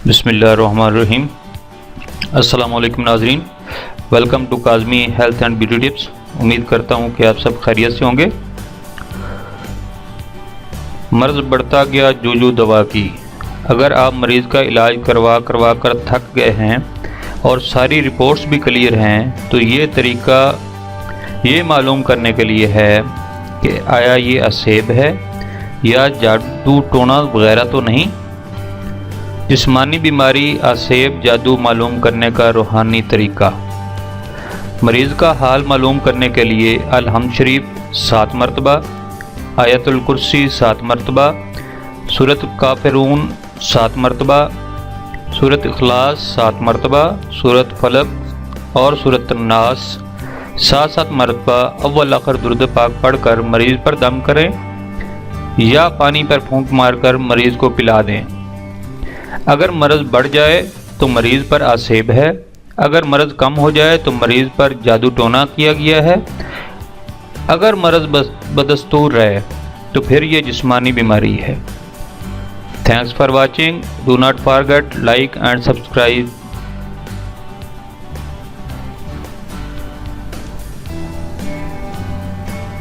بسم اللہ الرحمن الرحیم۔ السلام علیکم ناظرین، welcome to Kazmi health and beauty tips. امید کرتا ہوں کہ آپ سب خیریت سے ہوں گے۔ مرض بڑھتا گیا جو دوا کی۔ اگر آپ مریض کا علاج کروا کر تھک گئے ہیں اور ساری رپورٹس بھی کلیئر ہیں تو یہ طریقہ یہ معلوم کرنے کے لیے ہے کہ آیا یہ اسیب ہے یا جادو ٹونا وغیرہ تو نہیں۔ جسمانی بیماری، اسیب، جادو معلوم کرنے کا روحانی طریقہ۔ مریض کا حال معلوم کرنے کے لیے الحمد شریف 7 مرتبہ، آیت الکرسی 7 مرتبہ، سورۃ کافرون 7 مرتبہ، سورۃ اخلاص 7 مرتبہ، سورۃ فلق اور سورۃ الناس 7 مرتبہ اول آخر درود پاک پڑھ کر مریض پر دم کریں یا پانی پر پھونک مار کر مریض کو پلا دیں۔ اگر مرض بڑھ جائے تو مریض پر اسیب ہے، اگر مرض کم ہو جائے تو مریض پر جادو ٹونا کیا گیا ہے، اگر مرض بدستور رہے تو پھر یہ جسمانی بیماری ہے۔ Thanks for watching, do not forget like and subscribe